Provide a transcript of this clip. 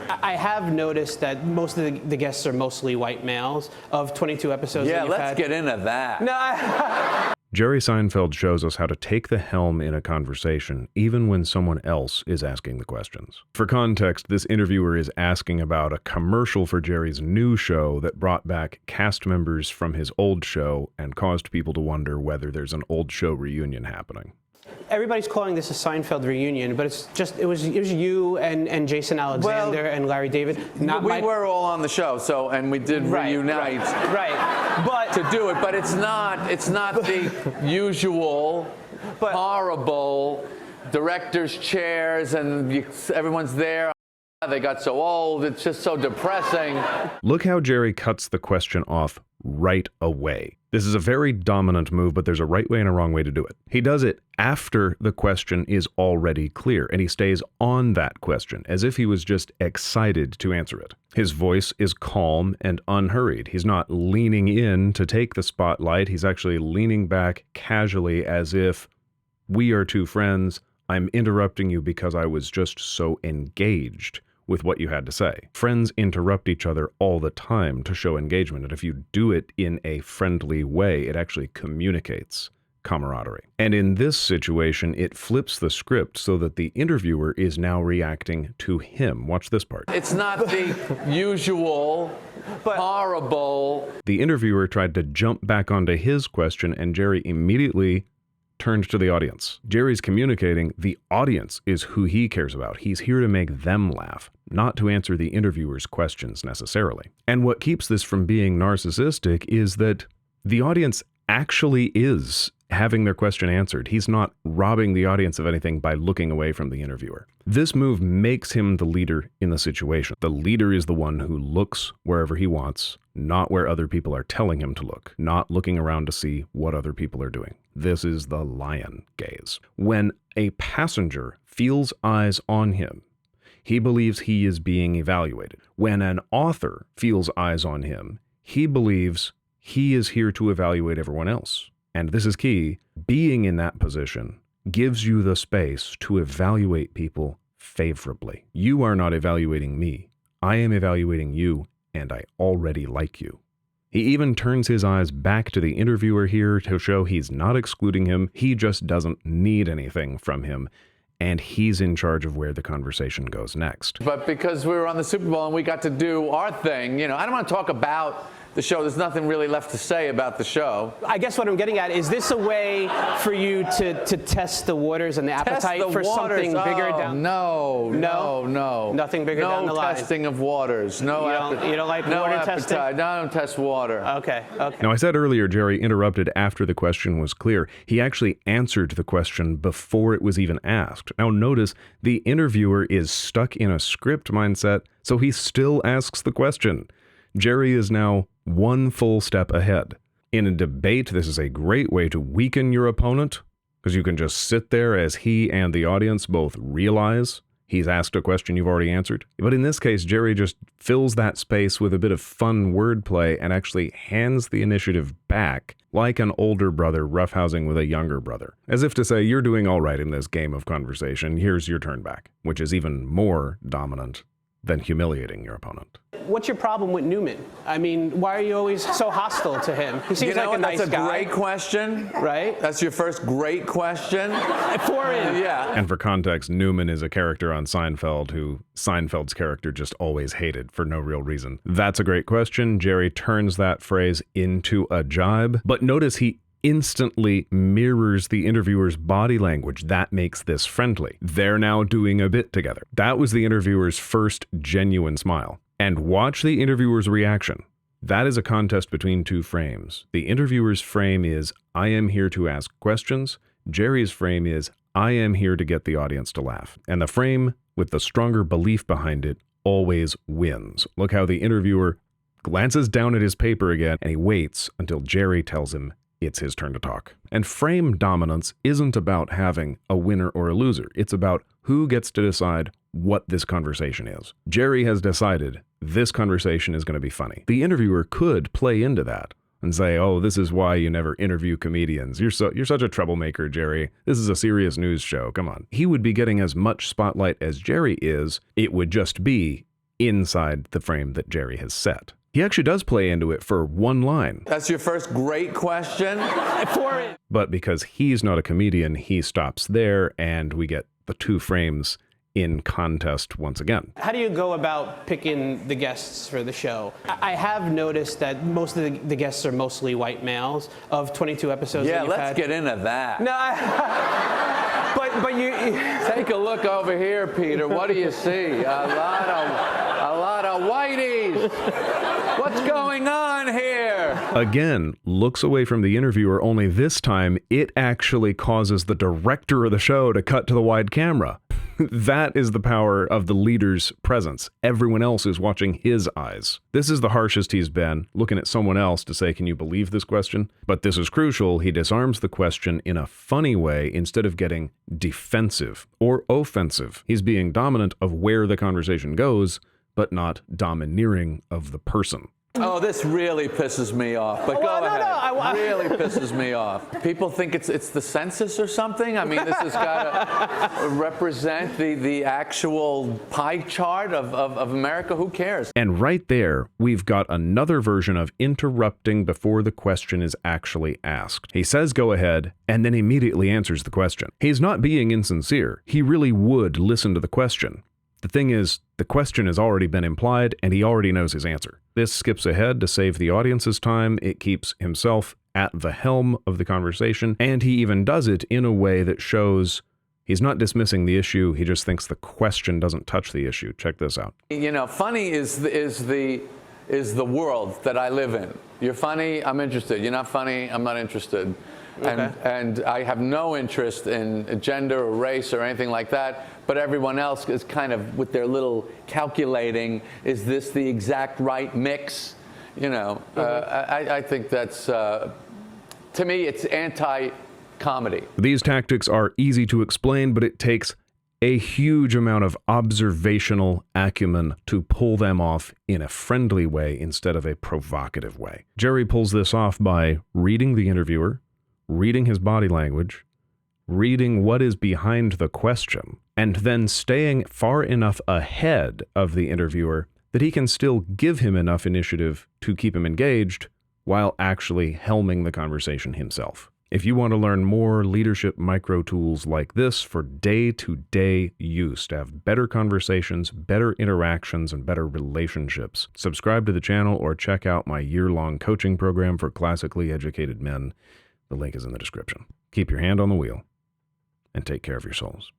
I have noticed that most of the guests are mostly white males of 22 episodes. Yeah, that let's get into that. No. Jerry Seinfeld shows us how to take the helm in a conversation, even when someone else is asking the questions. For context, this interviewer is asking about a commercial for Jerry's new show that brought back cast members from his old show and caused people to wonder whether there's an old show reunion happening. Everybody's calling this a Seinfeld reunion, but it was you and Jason Alexander and Larry David. We were all on the show, and we did reunite. Right. But to do it, but it's not the usual horrible director's chairs and everyone's there. They got so old. It's just so depressing. Look how Jerry cuts the question off right away. This is a very dominant move, but there's a right way and a wrong way to do it. He does it after the question is already clear, and he stays on that question as if he was just excited to answer it. His voice is calm and unhurried. He's not leaning in to take the spotlight. He's actually leaning back casually as if, we are two friends. I'm interrupting you because I was just so engaged with what you had to say. Friends interrupt each other all the time to show engagement, and if you do it in a friendly way, it actually communicates camaraderie. And in this situation, it flips the script so that the interviewer is now reacting to him. Watch this part. It's not the usual horrible. The interviewer tried to jump back onto his question, and Jerry immediately turned to the audience. Jerry's communicating the audience is who he cares about. He's here to make them laugh, not to answer the interviewer's questions necessarily. And what keeps this from being narcissistic is that the audience actually is having their question answered. He's not robbing the audience of anything by looking away from the interviewer. This move makes him the leader in the situation. The leader is the one who looks wherever he wants, not where other people are telling him to look, not looking around to see what other people are doing. This is the lion gaze. When a passenger feels eyes on him, he believes he is being evaluated. When an author feels eyes on him, he believes he is here to evaluate everyone else. And this is key, being in that position gives you the space to evaluate people favorably. You are not evaluating me. I am evaluating you, and I already like you. He even turns his eyes back to the interviewer here to show he's not excluding him. He just doesn't need anything from him, and he's in charge of where the conversation goes next. But because we were on the Super Bowl and we got to do our thing, I don't want to talk about the show. There's nothing really left to say about the show. I guess what I'm getting at, is this a way for you to test the waters and the appetite for something bigger down? No. Nothing bigger down the line. No testing of waters. No, you don't like no water appetite. testing? No, I don't test water. Okay. Now, I said earlier Jerry interrupted after the question was clear. He actually answered the question before it was even asked. Now notice the interviewer is stuck in a script mindset, so he still asks the question. Jerry is now one full step ahead. In a debate, this is a great way to weaken your opponent, because you can just sit there as he and the audience both realize he's asked a question you've already answered. But in this case, Jerry just fills that space with a bit of fun wordplay and actually hands the initiative back like an older brother roughhousing with a younger brother. As if to say, you're doing all right in this game of conversation, here's your turn back, which is even more dominant than humiliating your opponent. What's your problem with Newman? I mean, why are you always so hostile to him? He seems like a nice guy. That's a great question. Right? That's your first great question. Yeah. And for context, Newman is a character on Seinfeld who Seinfeld's character just always hated for no real reason. That's a great question. Jerry turns that phrase into a jibe, but notice he instantly mirrors the interviewer's body language. That makes this friendly. They're now doing a bit together. That was the interviewer's first genuine smile. And watch the interviewer's reaction. That is a contest between two frames. The interviewer's frame is, I am here to ask questions. Jerry's frame is, I am here to get the audience to laugh. And the frame with the stronger belief behind it always wins. Look how the interviewer glances down at his paper again, and he waits until Jerry tells him it's his turn to talk. And frame dominance isn't about having a winner or a loser. It's about who gets to decide what this conversation is. Jerry has decided this conversation is going to be funny. The interviewer could play into that and say, oh, this is why you never interview comedians. You're such a troublemaker, Jerry. This is a serious news show. Come on. He would be getting as much spotlight as Jerry is. It would just be inside the frame that Jerry has set. He actually does play into it for one line. That's your first great question? But because he's not a comedian, he stops there, and we get the 2 frames in contest once again. How do you go about picking the guests for the show? I have noticed that most of the guests are mostly white males of 22 episodes that you've had. Yeah, let's get into that. No, but you... Take a look over here, Peter. What do you see? A lot of whiteys. What's going on here? Again, looks away from the interviewer, only this time it actually causes the director of the show to cut to the wide camera. That is the power of the leader's presence. Everyone else is watching his eyes. This is the harshest he's been, looking at someone else to say, can you believe this question? But this is crucial. He disarms the question in a funny way instead of getting defensive or offensive. He's being dominant of where the conversation goes, but not domineering of the person. Oh, this really pisses me off. But go ahead. Really pisses me off. People think it's the census or something. I mean, this has got to represent the actual pie chart of America. Who cares? And right there, we've got another version of interrupting before the question is actually asked. He says go ahead, and then immediately answers the question. He's not being insincere. He really would listen to the question. The thing is, the question has already been implied, and he already knows his answer. This skips ahead to save the audience's time. It keeps himself at the helm of the conversation, and he even does it in a way that shows he's not dismissing the issue. He just thinks the question doesn't touch the issue. Check this out. You know, funny is the world that I live in. You're funny, I'm interested. You're not funny, I'm not interested. Okay. And I have no interest in gender or race or anything like that, but everyone else is kind of with their little calculating, is this the exact right mix? You know, I think that's, to me, it's anti-comedy. These tactics are easy to explain, but it takes a huge amount of observational acumen to pull them off in a friendly way instead of a provocative way. Jerry pulls this off by reading the interviewer, reading his body language, reading what is behind the question, and then staying far enough ahead of the interviewer that he can still give him enough initiative to keep him engaged while actually helming the conversation himself. If you want to learn more leadership micro tools like this for day-to-day use to have better conversations, better interactions, and better relationships, subscribe to the channel or check out my year-long coaching program for classically educated men. The link is in the description. Keep your hand on the wheel and take care of your souls.